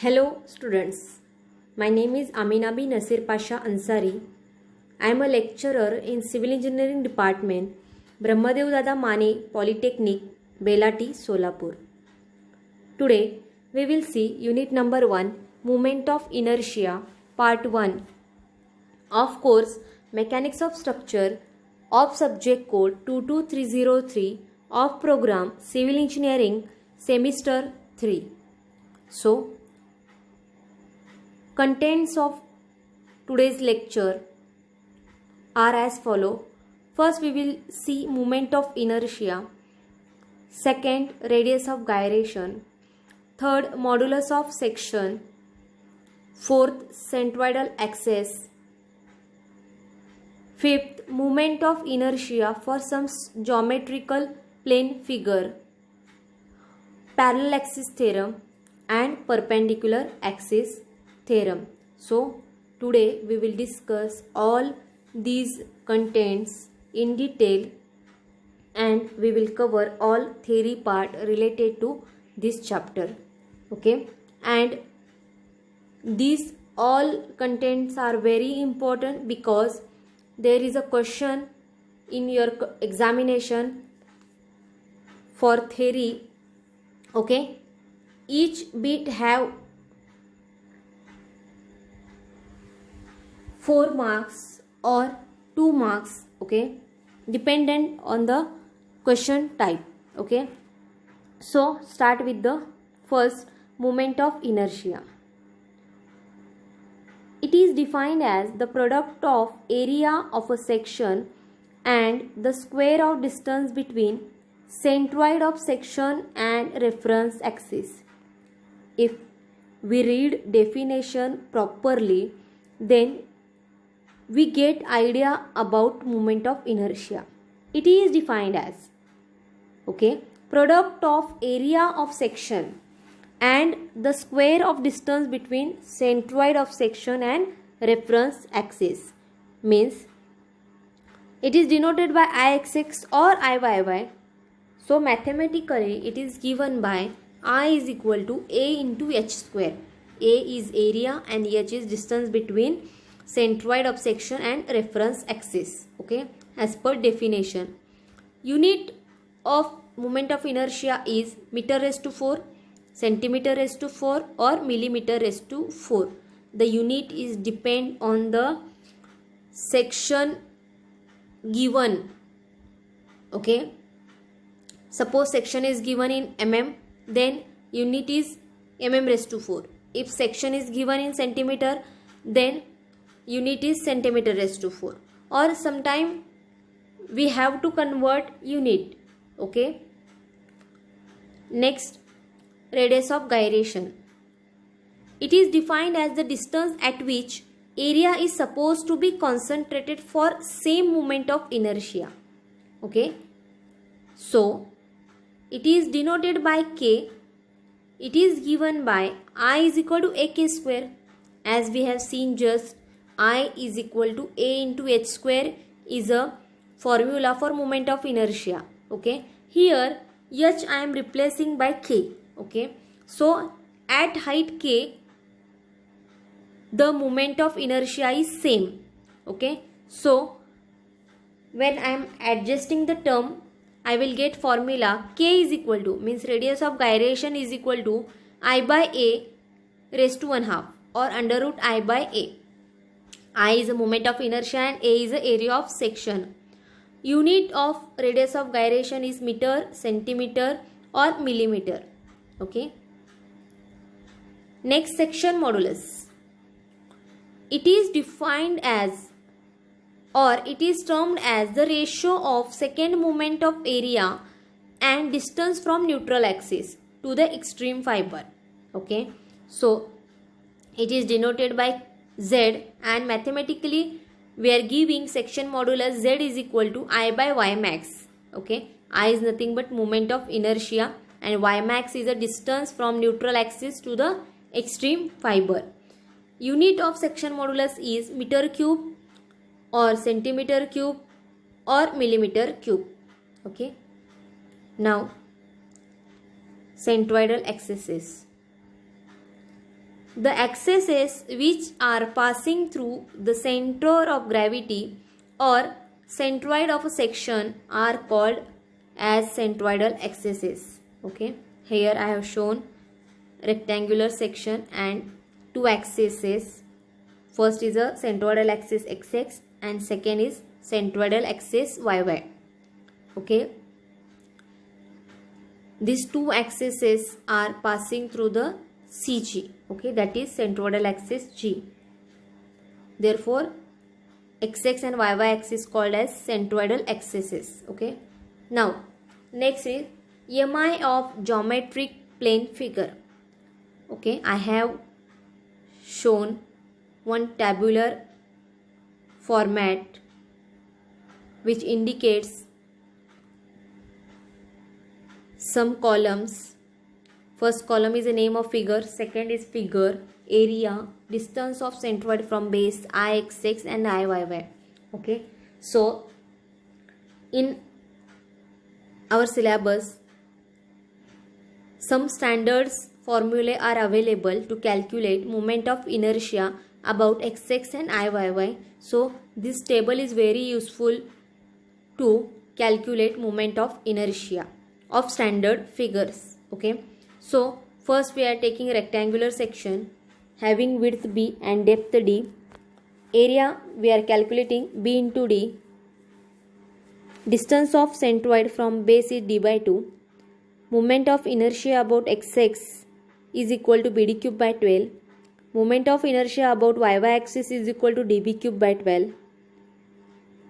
Hello students, my name is Aminabi Nasir Pasha Ansari. I am a lecturer in Civil Engineering Department, Brahmadev Dada Mane Polytechnic, Belati, Solapur. Today we will see unit number 1, Moment of Inertia, part 1 of course Mechanics of Structure of Subject Code 22303 of program Civil Engineering Semester 3. So, contents of today's lecture are as follow. First we will see moment of inertia. Second, radius of gyration. Third, modulus of section. Fourth, centroidal axis. Fifth, moment of inertia for some geometrical plane figure. Parallel axis theorem and perpendicular axis theorem. So today we will discuss all these contents in detail and we will cover all theory part related to this chapter. Okay, and these all contents are very important because there is a question in your examination for theory. Okay, each bit have 4 marks or 2 marks, okay, dependent on the question type. Okay, so start with the first, moment of inertia. It is defined as the product of area of a section and the square of distance between centroid of section and reference axis. If we read definition properly, then we get idea about moment of inertia. It is defined as, okay, product of area of section and the square of distance between centroid of section and reference axis. Means it is denoted by Ixx or Iyy. So mathematically it is given by I is equal to A into H square. A is area and H is distance between centroid of section and reference axis. Okay, as per definition. Unit of moment of inertia is meter raised to 4, centimeter raised to 4 or millimeter raised to 4. The unit is depend on the section given. Okay, suppose section is given in mm, then unit is mm raised to 4. If section is given in centimeter, then unit is centimeter raised to 4, or sometime we have to convert unit. Okay, next, radius of gyration. It is defined as the distance at which area is supposed to be concentrated for same moment of inertia. Okay, so it is denoted by K. It is given by I is equal to AK square. As we have seen just, I is equal to A into H square is a formula for moment of inertia. Okay, here H I am replacing by K. Okay, so at height K the moment of inertia is same. Okay, so when I am adjusting the term, I will get formula K is equal to, means radius of gyration is equal to I by A raised to 1/2 or under root I by A. I is a moment of inertia and A is the area of section. Unit of radius of gyration is meter, centimeter or millimeter. Okay. Next, section modulus. It is defined as, or it is termed as, the ratio of second moment of area and distance from neutral axis to the extreme fiber. Okay, so it is denoted by Z, and mathematically we are giving section modulus Z is equal to I by Y max. Okay, I is nothing but moment of inertia and Y max is a distance from neutral axis to the extreme fiber. Unit of section modulus is meter cube or centimeter cube or millimeter cube. Okay, now centroidal axis. The axes which are passing through the center of gravity or centroid of a section are called as centroidal axes. Okay, here I have shown rectangular section and two axes. First is a centroidal axis xx and second is centroidal axis yy. Okay, these two axes are passing through the CG. Okay, that is centroidal axis G. Therefore, xx and yy axis called as centroidal axes. Okay. Now, next is EMI of geometric plane figure. Okay, I have shown one tabular format which indicates some columns. First column is the name of figure, second is figure, area, distance of centroid from base, Ixx and Iyy. Okay, so in our syllabus, some standards formulae are available to calculate moment of inertia about xx and Iyy. So this table is very useful to calculate moment of inertia of standard figures. Okay, so first we are taking rectangular section having width b and depth d. Area we are calculating b into d. Distance of centroid from base is d by 2. Moment of inertia about xx is equal to bd cube by 12. Moment of inertia about y axis is equal to db cube by 12.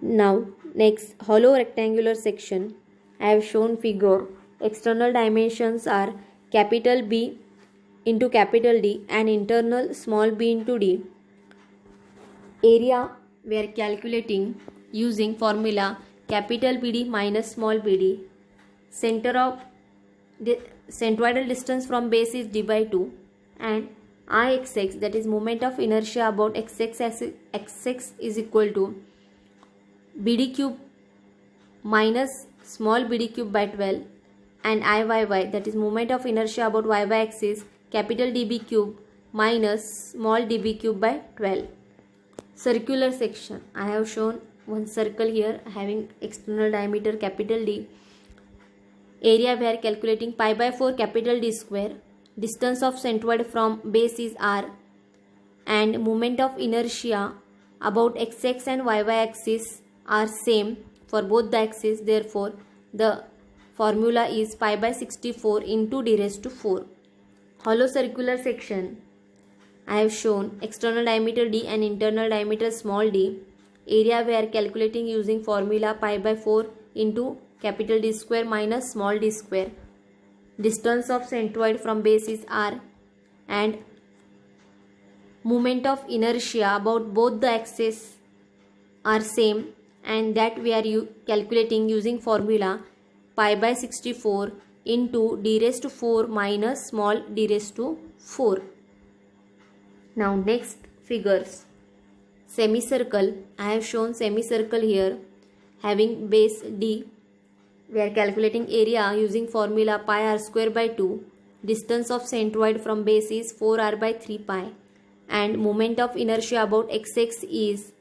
Now next, hollow rectangular section. I have shown figure. External dimensions are capital B into capital D and internal small b into d. Area we are calculating using formula capital BD minus small bd. Center of the centroidal distance from base is d by 2 and Ixx, that is moment of inertia about xx is equal to bd cube minus small bd cube by 12 and Iyy, that is moment of inertia about y axis capital db cube minus small db cube by 12. Circular section. I have shown one circle here having external diameter capital D. Area we are calculating pi by 4 capital D square. Distance of centroid from base is r and moment of inertia about xx and y axis are same for both the axes. Therefore, the formula is pi by 64 into d raised to 4. Hollow circular section. I have shown external diameter d and internal diameter small d. Area we are calculating using formula pi by 4 into capital D square minus small d square. Distance of centroid from base is r and moment of inertia about both the axes are same and that we are calculating using formula pi by 64 into d raised to 4 minus small d raised to 4. Now next figures. Semicircle. I have shown semicircle here having base d. We are calculating area using formula pi r square by 2. Distance of centroid from base is 4r by 3 pi and moment of inertia about xx is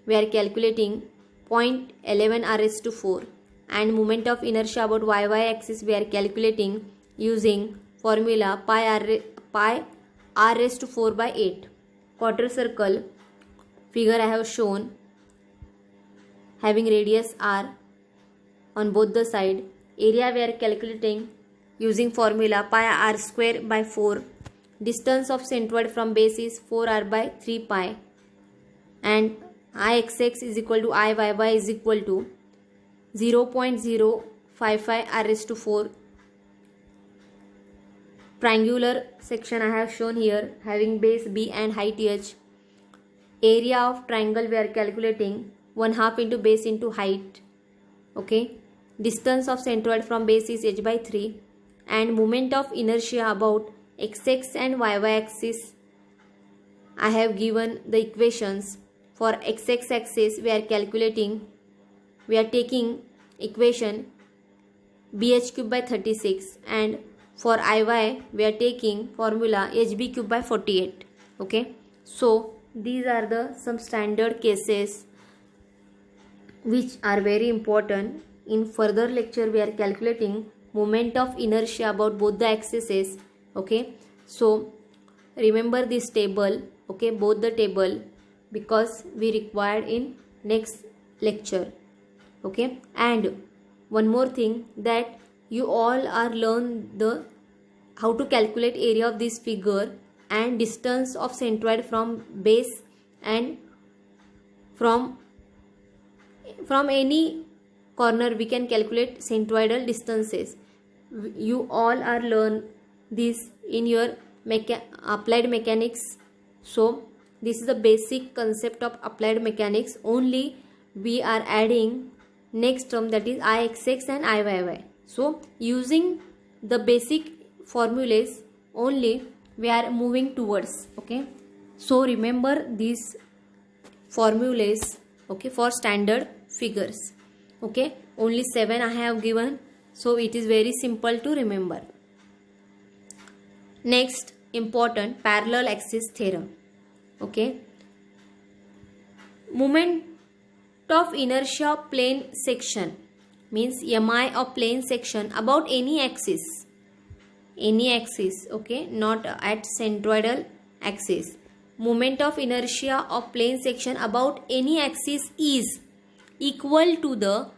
we are calculating 0.11 r raised to 4 and moment of inertia about y axis we are calculating using formula pi r raised to 4 by 8. Quarter circle figure I have shown having radius r on both the side. Area we are calculating using formula pi r square by 4. Distance of centroid from base is 4r by 3 pi and Ixx is equal to Iyy is equal to 0.055 r raised to 4. Triangular section I have shown here having base b and height h. Area of triangle we are calculating 1/2 into base into height. Okay. Distance of centroid from base is h by 3 and moment of inertia about xx and y axis. I have given the equations. For xx axis we are taking equation bh cube by 36 and for Iy we are taking formula hb cube by 48. Okay, so these are the some standard cases which are very important. In further lecture we are calculating moment of inertia about both the axes. Okay, so remember this table, okay, both the table, because we required in next lecture. Okay, and one more thing, that you all are learn the how to calculate area of this figure and distance of centroid from base, and from any corner we can calculate centroidal distances. You all are learn this in your applied mechanics. So this is the basic concept of applied mechanics. Only we are adding next term, that is Ixx and Iyy. So using the basic formulas only we are moving towards. Okay, so remember these formulas, okay, for standard figures. Okay, only 7 I have given, so it is very simple to remember. Next important, parallel axis theorem. Okay, moment of inertia of plane section means mi of plane section about any axis, okay, not at centroidal axis. Moment of inertia of plane section about any axis is equal to the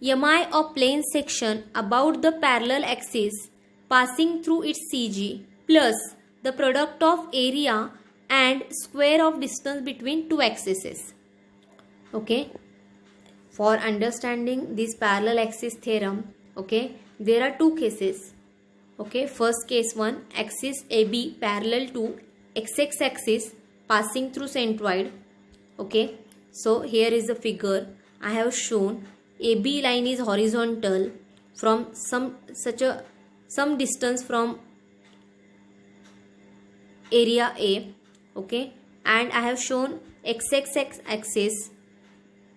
mi of plane section about the parallel axis passing through its CG plus the product of area and square of distance between two axes. Okay, for understanding this parallel axis theorem, okay, there are two cases. Okay, first case one, axis AB parallel to XX axis passing through centroid. Okay, so here is the figure I have shown. AB line is horizontal from some distance from area A. Okay, and I have shown XX axis,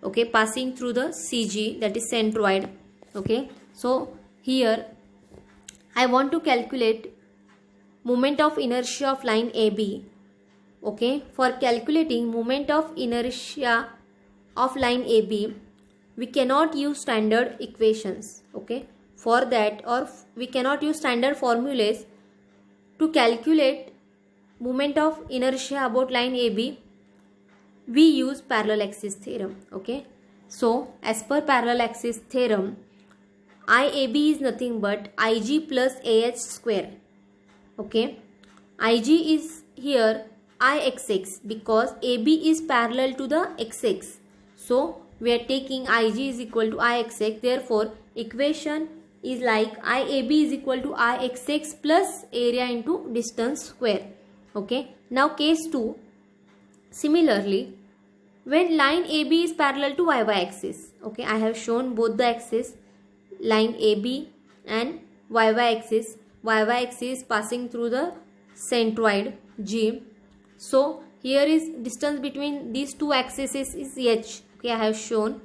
okay, passing through the CG, that is centroid. Okay, so here I want to calculate moment of inertia of line AB. Okay, for calculating moment of inertia of line AB, we cannot use standard equations. Okay, for that, or we cannot use standard formulas to calculate moment of inertia about line AB. We use parallel axis theorem. Okay, so as per parallel axis theorem, IAB is nothing but IG plus AH square. Okay, IG is here Ixx because AB is parallel to the XX. So we are taking IG is equal to Ixx. Therefore equation is like IAB is equal to Ixx plus area into distance square. Okay, now case 2. Similarly, when line AB is parallel to YY axis, okay, I have shown both the axis, line AB and YY axis. YY axis passing through the centroid G. So here is distance between these two axes is H. Okay, I have shown.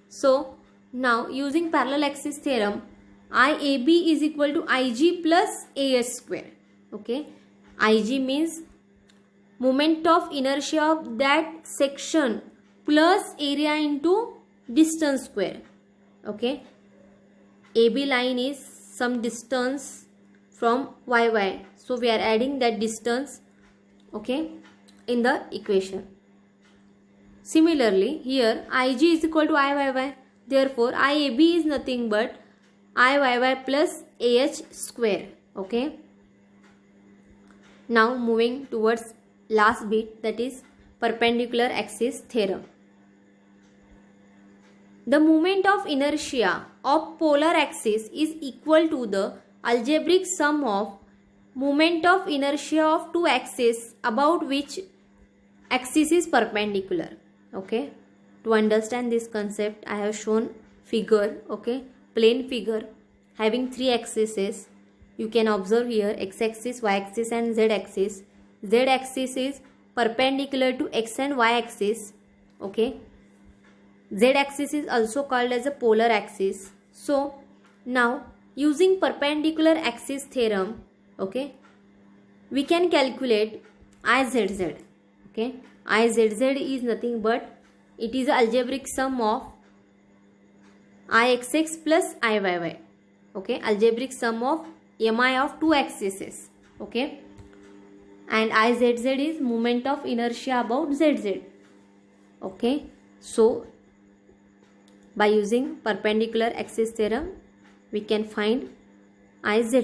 So now using parallel axis theorem, IAB is equal to IG plus AH square. Okay, IG means moment of inertia of that section plus area into distance square. Okay, AB line is some distance from YY, so we are adding that distance, okay, in the equation. Similarly here IG is equal to IYY, therefore IAB is nothing but IYY plus AH square. Okay, now moving towards last bit, that is perpendicular axis theorem. The moment of inertia of polar axis is equal to the algebraic sum of moment of inertia of two axes about which axis is perpendicular. Okay, to understand this concept I have shown figure, okay, plane figure having three axes. You can observe here x axis, y axis and z axis. Z axis is perpendicular to x and y axis. Okay, Z axis is also called as a polar axis. So now using perpendicular axis theorem, okay, we can calculate Izz. Okay, Izz is nothing but it is a algebraic sum of Ixx plus Iyy. Okay, algebraic sum of mi of two axes. Okay, and Izz is moment of inertia about zz. Okay, so by using perpendicular axis theorem we can find Izz.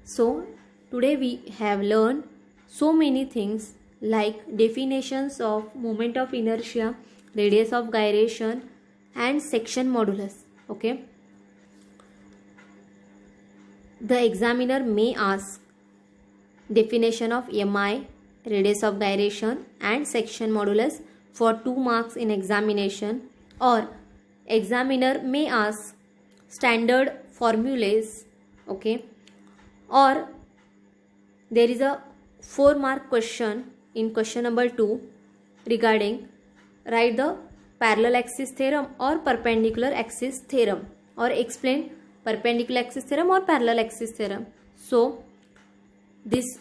So today we have learned so many things like definitions of moment of inertia, radius of gyration and section modulus. Okay, the examiner may ask definition of mi, radius of gyration and section modulus for 2 marks in examination, or examiner may ask standard formulas. Okay, or there is a 4-mark question in question number 2 regarding write the parallel axis theorem or perpendicular axis theorem, or explain perpendicular axis theorem or parallel axis theorem. So this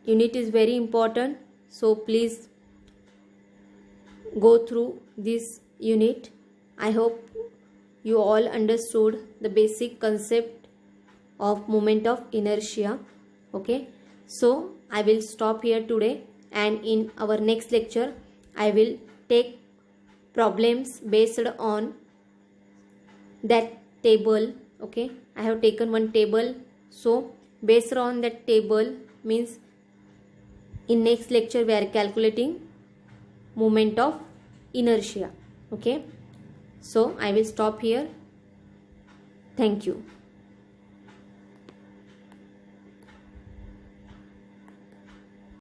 unit is very important, so please go through this unit. I hope you all understood the basic concept of moment of inertia. Okay, so I will stop here today, and in our next lecture I will take problems based on that table. Okay, I have taken one table, so based on that table means in next lecture we are calculating moment of inertia. Okay, so I will stop here. Thank you.